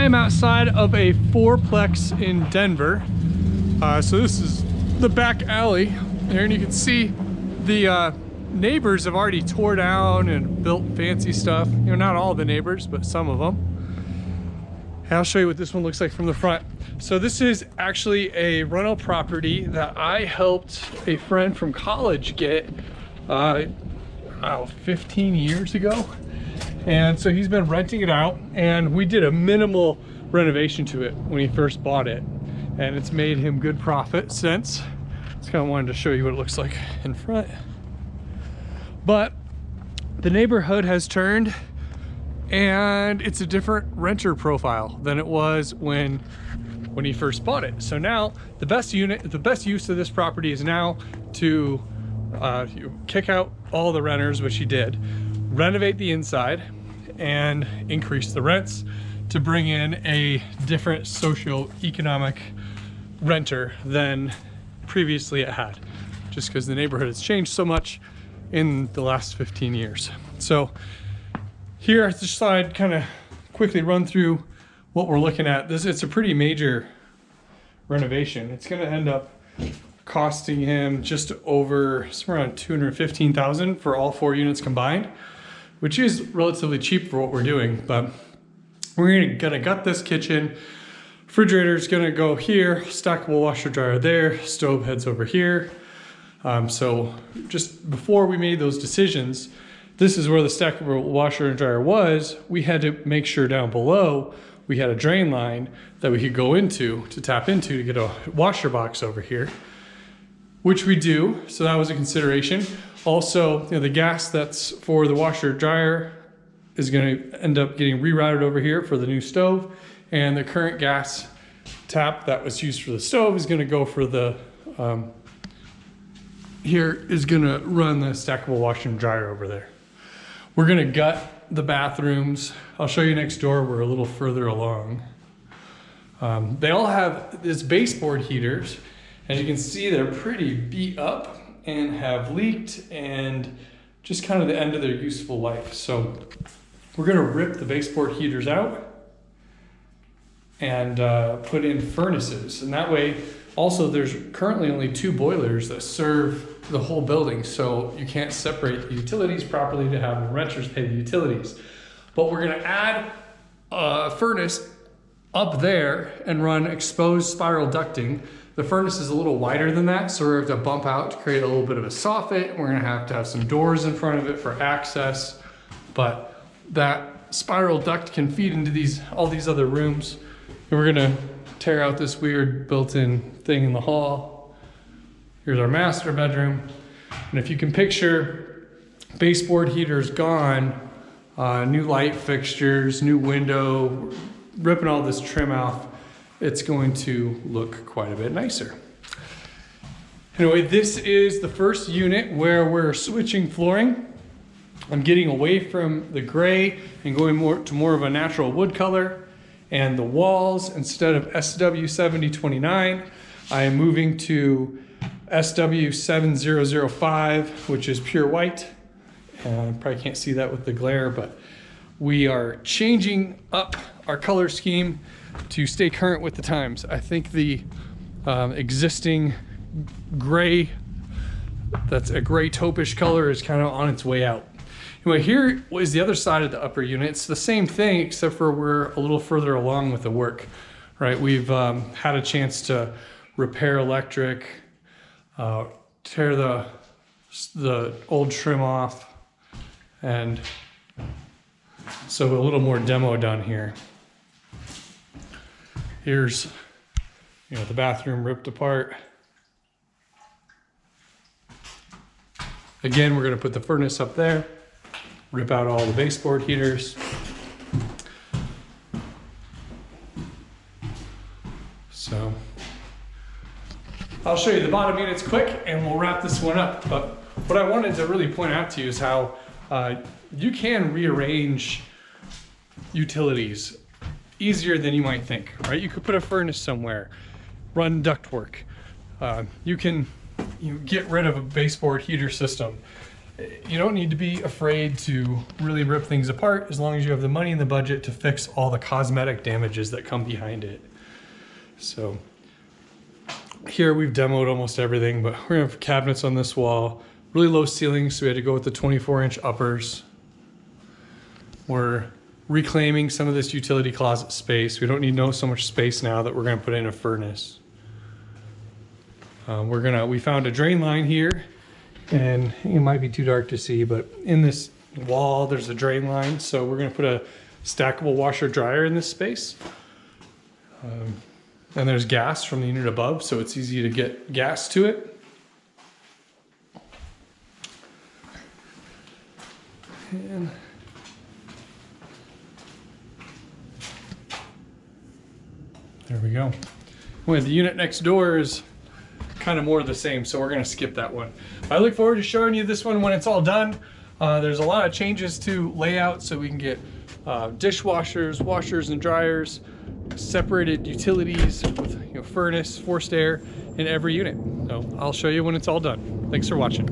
I am outside of a fourplex in Denver. So this is the back alley there, and you can see the neighbors have already tore down and built fancy stuff. You know, not all the neighbors, but some of them. And I'll show you what this one looks like from the front. So this is actually a rental property that I helped a friend from college get 15 years ago. And so he's been renting it out, and we did a minimal renovation to it when he first bought it. And it's made him good profit since. Just kind of wanted to show you what it looks like in front. But the neighborhood has turned, and it's a different renter profile than it was when he first bought it. So now the best use of this property is now to kick out all the renters, which he did, renovate the inside and increase the rents to bring in a different socio-economic renter than previously it had, just because the neighborhood has changed so much in the last 15 years. So here, I just thought I'd kind of quickly run through what we're looking at. It's a pretty major renovation. It's going to end up costing him just over around $215,000 for all 4 units combined, which is relatively cheap for what we're doing. But we're gonna gut this kitchen. Refrigerator's gonna go here, stackable washer dryer there, stove heads over here. So just before we made those decisions, this is where the stackable washer and dryer was. We had to make sure down below we had a drain line that we could go into to tap into to get a washer box over here, which we do. So that was a consideration. Also, you know, the gas that's for the washer dryer is going to end up getting rerouted over here for the new stove, and the current gas tap that was used for the stove is going to go for the here is going to run the stackable washer and dryer over there. We're going to gut the bathrooms. I'll show you next door. We're a little further along. They all have this baseboard heaters. As you can see, they're pretty beat up and have leaked and just kind of the end of their useful life. So we're gonna rip the baseboard heaters out and put in furnaces. And that way, also there's currently only 2 boilers that serve the whole building. So you can't separate the utilities properly to have the renters pay the utilities. But we're gonna add a furnace up there and run exposed spiral ducting. The furnace is a little wider than that, so we're going to bump out to create a little bit of a soffit. We're going to have some doors in front of it for access, but that spiral duct can feed into all these other rooms. And we're going to tear out this weird built-in thing in the hall. Here's our master bedroom. And if you can picture, baseboard heaters gone, new light fixtures, new window, ripping all this trim off, it's going to look quite a bit nicer. Anyway, this is the first unit where we're switching flooring. I'm getting away from the gray and going more of a natural wood color. And the walls, instead of SW7029, I am moving to SW7005, which is pure white. Probably can't see that with the glare, but we are changing up our color scheme to stay current with the times. I think the existing gray, that's a gray taupish color, is kind of on its way out. Anyway, here is the other side of the upper unit. It's the same thing, except for we're a little further along with the work, right? We've had a chance to repair electric, tear the old trim off, and so a little more demo done here. Here's, you know, the bathroom ripped apart. Again, we're going to put the furnace up there, rip out all the baseboard heaters. So I'll show you the bottom units quick and we'll wrap this one up. But what I wanted to really point out to you is how you can rearrange utilities easier than you might think, right? You could put a furnace somewhere, run ductwork. You can get rid of a baseboard heater system. You don't need to be afraid to really rip things apart as long as you have the money in the budget to fix all the cosmetic damages that come behind it. So here we've demoed almost everything, but we're gonna have cabinets on this wall, really low ceilings, so we had to go with the 24-inch uppers. We're reclaiming some of this utility closet space. We don't need so much space now that we're gonna put in a furnace. We found a drain line here, and it might be too dark to see, but in this wall there's a drain line, so we're gonna put a stackable washer dryer in this space. And there's gas from the unit above, so it's easy to get gas to it. And there we go. Well, the unit next door is kind of more of the same, so we're gonna skip that one. I look forward to showing you this one when it's all done. There's a lot of changes to layout, so we can get dishwashers, washers and dryers, separated utilities with furnace, forced air in every unit. So I'll show you when it's all done. Thanks for watching.